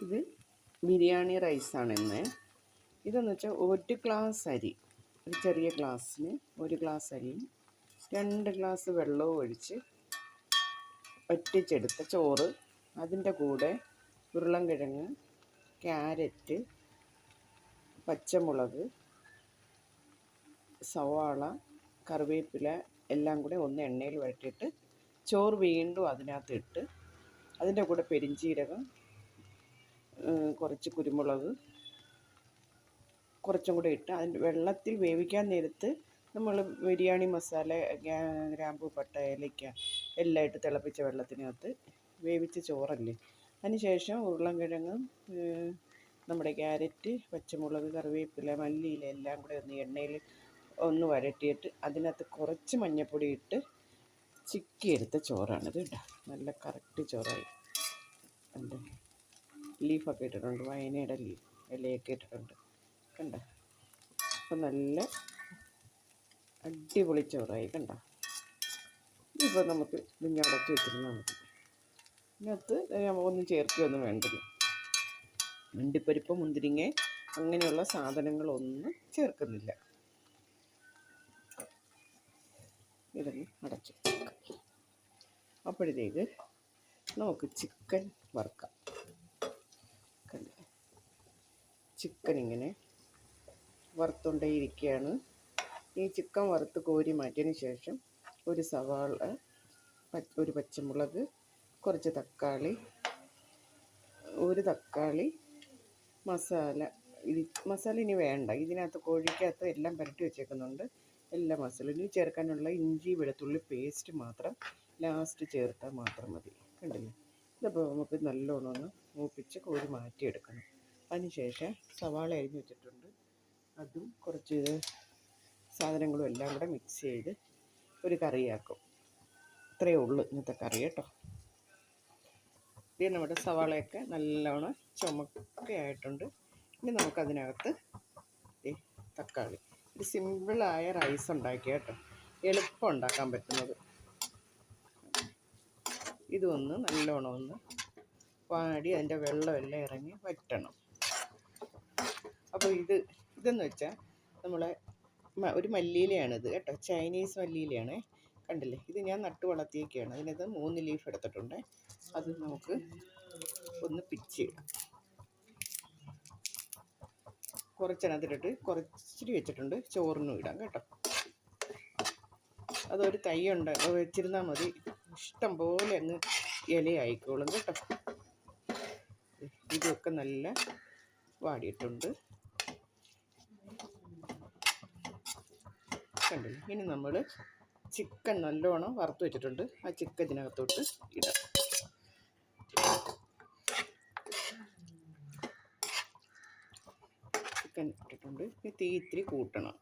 ഇത് ബിരിയാണി റൈസാണ് ഇന്ന്. ഇതെന്ന് വെച്ചാൽ ഒരു ഗ്ലാസ് അരി, ഒരു ചെറിയ ഗ്ലാസ്സിന് ഒരു ഗ്ലാസ് അരിയും 2 ഗ്ലാസ് വെള്ളവും ഒഴിച്ച് വറ്റിച്ചെടുത്ത ചോറ്. അതിൻ്റെ കൂടെ ഉരുളൻകിഴങ്ങ്, ക്യാരറ്റ്, പച്ചമുളക്, സവാള, കറിവേപ്പില എല്ലാം കൂടെ ഒന്ന് എണ്ണയിൽ വഴറ്റിയിട്ട് ചോറ് വീണ്ടും അതിനകത്തിട്ട് അതിൻ്റെ കൂടെ പെരിഞ്ചീരകം, കുറച്ച് കുരുമുളക് കുറച്ചും കൂടെ ഇട്ട് അതിൻ്റെ വെള്ളത്തിൽ വേവിക്കാൻ നേരത്ത് നമ്മൾ ബിരിയാണി മസാല, ഗ്രാമ്പൂ, പട്ട, ഏലയ്ക്ക എല്ലാം ഇട്ട് തിളപ്പിച്ച വെള്ളത്തിനകത്ത് വേവിച്ച ചോറല്ലേ. അതിന് ശേഷം ഉരുളൻകിഴങ്ങും നമ്മുടെ ക്യാരറ്റ്, പച്ചമുളക്, കറിവേപ്പില, മല്ലിയില എല്ലാം കൂടെ ഒന്ന് എണ്ണയിൽ ഒന്ന് വഴറ്റിയിട്ട് അതിനകത്ത് കുറച്ച് മഞ്ഞൾപ്പൊടി ഇട്ട് ചിക്കിയെടുത്ത ചോറാണിത് കേട്ടോ. നല്ല കറക്റ്റ് ചോറായി. കണ്ടോ, ലീഫൊക്കെ ഇട്ടിട്ടുണ്ട്, വയനയുടെ ലീഫ് ഇലയൊക്കെ ഇട്ടിട്ടുണ്ട് കണ്ടോ. അപ്പം നല്ല അടിപൊളി ചോറായി കണ്ടോ. ഇപ്പോൾ നമുക്ക് ഇതിങ്ങനെ അടച്ച് വെച്ചിരുന്നാൽ മതി. ഇതിനകത്ത് ഒന്നും ചേർക്കുകയൊന്നും വേണ്ടത്. അണ്ടിപ്പരിപ്പ്, മുന്തിരിങ്ങ അങ്ങനെയുള്ള സാധനങ്ങളൊന്നും ചേർക്കുന്നില്ല. ഇതൊന്ന് അടച്ച് വെക്കാം. അപ്പോഴത്തേക്ക് നമുക്ക് ചിക്കൻ വറുക്കാം. ചിക്കൻ ഇങ്ങനെ വറുത്തുകൊണ്ടേയിരിക്കുകയാണ്. ഈ ചിക്കൻ വറുത്ത് കോരി മാറ്റിയതിന് ശേഷം ഒരു സവാള, ഒരു പച്ചമുളക്, കുറച്ച് തക്കാളി, ഒരു തക്കാളി, മസാല ഇനി വേണ്ട. ഇതിനകത്ത് കോഴിക്കകത്ത് എല്ലാം പുരട്ടി വെച്ചേക്കുന്നുണ്ട്. എല്ലാ മസാല ഇനി ചേർക്കാനുള്ള ഇഞ്ചി വെളുത്തുള്ളി പേസ്റ്റ് മാത്രം ലാസ്റ്റ് ചേർത്താൽ മാത്രം മതി. കണ്ടില്ലേ. ഇതിപ്പോൾ നമുക്ക് നല്ലോണം ഒന്ന് മൂപ്പിച്ച് കോരി മാറ്റിയെടുക്കണം. അതിനുശേഷം സവാള അരിഞ്ഞ് വെച്ചിട്ടുണ്ട്, അതും കുറച്ച് സാധനങ്ങളും എല്ലാം കൂടെ മിക്സ് ചെയ്ത് ഒരു കറിയാക്കും. ഇത്രയേ ഉള്ളൂ ഇന്നത്തെ കറി കേട്ടോ. ഇത് നമ്മുടെ സവാളയൊക്കെ നല്ലോണം ചുമക്കയായിട്ടുണ്ട്. ഇനി നമുക്കതിനകത്ത് തക്കാളി, ഒരു സിമ്പിളായ റൈസ് ഉണ്ടാക്കി കേട്ടോ, എളുപ്പം ഉണ്ടാക്കാൻ പറ്റുന്നത്. ഇതൊന്ന് നല്ലോണം ഒന്ന് വാടി അതിൻ്റെ വെള്ളമെല്ലാം ഇറങ്ങി വറ്റണം. അപ്പോൾ ഇതെന്ന് വെച്ചാൽ നമ്മളെ ഒരു മല്ലിയിലയാണിത് കേട്ടോ, ചൈനീസ് മല്ലിയിലയാണ്. കണ്ടില്ലേ, ഇത് ഞാൻ നട്ട് വളർത്തിയൊക്കെയാണ്. അതിനകത്ത് 3 ലീഫ് എടുത്തിട്ടുണ്ട്. അത് നമുക്ക് ഒന്ന് പിച്ചിടാം. കുറച്ചെണ്ണത്തിലിട്ട് കുറച്ചിരി വെച്ചിട്ടുണ്ട്, ചോറിനും ഇടാം കേട്ടോ. അതൊരു തൈ വെച്ചിരുന്നാൽ മതി, ഇഷ്ടം പോലെ അങ്ങ് ഇലയായിക്കോളും കേട്ടോ. ഇതൊക്കെ നല്ല വാടിയിട്ടുണ്ട് കണ്ടില്ലേ. ഇനി നമ്മൾ ചിക്കൻ നല്ലോണം വറുത്ത് വെച്ചിട്ടുണ്ട്, ആ ചിക്കൻ ഇതിനകത്തോട്ട് ഇടാം. ചിക്കൻ ഇട്ടിട്ടുണ്ട്. ഇനി തീ ഇത്തിരി കൂട്ടണം.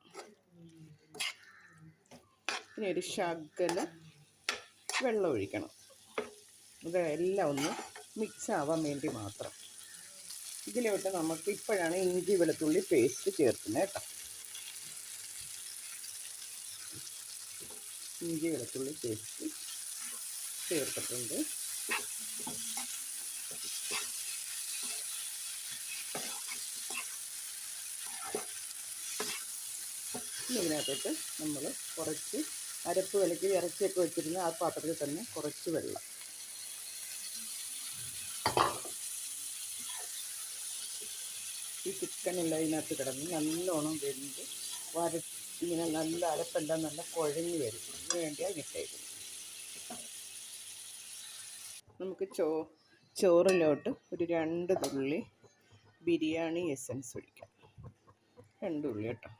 ഇനി ഒരു ശകല വെള്ളം ഒഴിക്കണം. ഇതെല്ലാം ഒന്ന് മിക്സ് ആവാൻ വേണ്ടി മാത്രം. ഇതിലോട്ട് നമുക്ക് ഇപ്പോഴാണ് ഇഞ്ചി വെളുത്തുള്ളി പേസ്റ്റ് ചേർക്കുന്നത് കേട്ടോ. ഇഞ്ചി വെളുത്തുള്ളി പേസ്റ്റ് ചേർത്തിട്ടുണ്ട്. ഇതിനകത്തോട്ട് നമ്മൾ കുറച്ച് അരപ്പ് വിലക്ക് ഇറച്ചിയൊക്കെ വെച്ചിരുന്ന ആ പാത്രത്തിൽ തന്നെ കുറച്ച് വെള്ളം. ഈ ചിക്കനെല്ലാം ഇതിനകത്ത് കിടന്ന് നല്ലോണം വെന്ത് ഇങ്ങനെ നല്ല അരപ്പെല്ലാം നല്ല കുഴഞ്ഞ് വരും. ഇതിന് വേണ്ടിയാണ് ഇട്ടേക്കുന്നത്. നമുക്ക് ചോറിലോട്ട് ഒരു 2 തുള്ളി ബിരിയാണി എസൻസ് ഒഴിക്കാം. 2 തുള്ളി കേട്ടോ.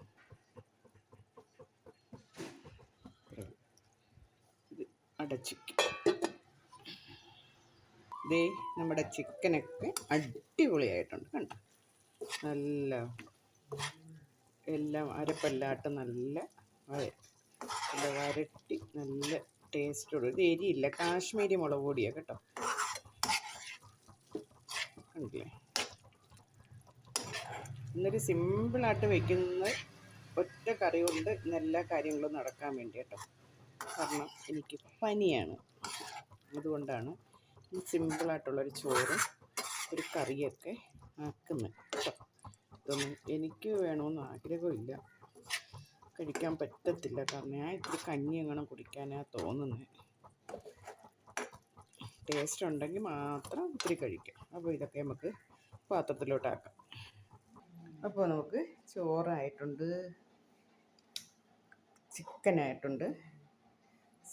ഇത് അടച്ചു. ദേ നമ്മുടെ ചിക്കനൊക്കെ അടിപൊളിയായിട്ടുണ്ട് കണ്ടോ. നല്ല എല്ലാം അരപ്പല്ലാട്ട് നല്ല വരട്ടി നല്ല ടേസ്റ്റുള്ളൂ. ഇത് എരിയില്ല, കാശ്മീരി മുളക് പൊടിയാണ് കേട്ടോ. കണ്ടില്ലേ. ഇന്നൊരു സിമ്പിളായിട്ട് വയ്ക്കുന്ന ഒറ്റ കറി കൊണ്ട് ഇന്ന് എല്ലാ കാര്യങ്ങളും നടക്കാൻ വേണ്ടി കേട്ടോ. കാരണം എനിക്ക് പനിയാണ്, അതുകൊണ്ടാണ് ഈ സിമ്പിളായിട്ടുള്ളൊരു ചോറ് ഒരു കറിയൊക്കെ ആക്കുന്നത് കേട്ടോ. ഇതൊന്നും എനിക്ക് വേണമെന്ന് ആഗ്രഹമില്ല, കഴിക്കാൻ പറ്റത്തില്ല. കാരണം ഞാൻ ഇത്തിരി കഞ്ഞി അങ്ങനെ കുടിക്കാനാണ് തോന്നുന്നത്. ടേസ്റ്റ് ഉണ്ടെങ്കിൽ മാത്രം ഇത്തിരി കഴിക്കാം. അപ്പോൾ ഇതൊക്കെ നമുക്ക് പാത്രത്തിലോട്ടാക്കാം. അപ്പോൾ നമുക്ക് ചോറായിട്ടുണ്ട്, ചിക്കനായിട്ടുണ്ട്,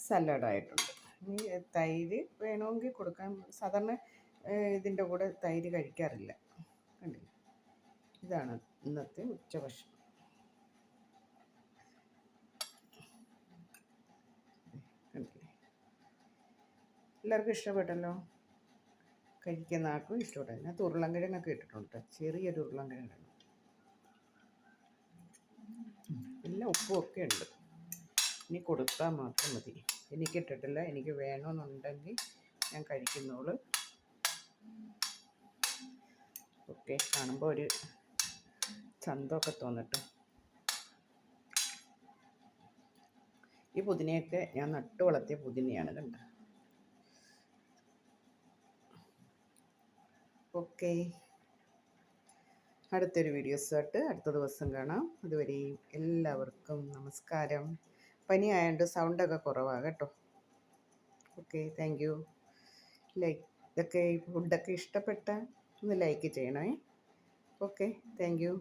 സലാഡായിട്ടുണ്ട്. ഇനി തൈര് വേണമെങ്കിൽ കൊടുക്കാം. സാധാരണ ഇതിൻ്റെ കൂടെ തൈര് കഴിക്കാറില്ല. കണ്ടില്ല, ഇതാണ് ഇന്നത്തെ ഉച്ചഭക്ഷണം. കണ്ടില്ലേ, എല്ലാവർക്കും ഇഷ്ടപ്പെട്ടല്ലോ. കഴിക്കുന്ന ആർക്കും ഇഷ്ടപ്പെട്ടു. ഞാൻ ഉരുളൻകിഴങ്ങൊക്കെ ഇട്ടിട്ടുണ്ട്, ചെറിയൊരു ഉരുളൻകിഴങ്ങ്. എല്ലാം ഉപ്പും ഒക്കെ ഉണ്ട്. ഇനി കൊടുത്താൽ മാത്രം മതി. എനിക്കിട്ടിട്ടില്ല, എനിക്ക് വേണമെന്നുണ്ടെങ്കിൽ ഞാൻ കഴിക്കുന്നോളൂ. ഓക്കെ, കാണുമ്പോൾ ഒരു ചന്തമൊക്കെ തോന്നട്ടെ. ഈ പുതിനയൊക്കെ ഞാൻ നട്ടു വളർത്തിയ പുതിനയാണ്, കണ്ട. ഓക്കെ, അടുത്തൊരു വീഡിയോസായിട്ട് അടുത്ത ദിവസം കാണാം. അതുവരെയും എല്ലാവർക്കും നമസ്കാരം. പനി ആയതുകൊണ്ട് സൗണ്ടൊക്കെ കുറവാണ് കേട്ടോ. Okay, thank you. ഇതൊക്കെ ഫുഡൊക്കെ ഇഷ്ടപ്പെട്ട ഒന്ന് ലൈക്ക് ചെയ്യണേ. Okay, thank you.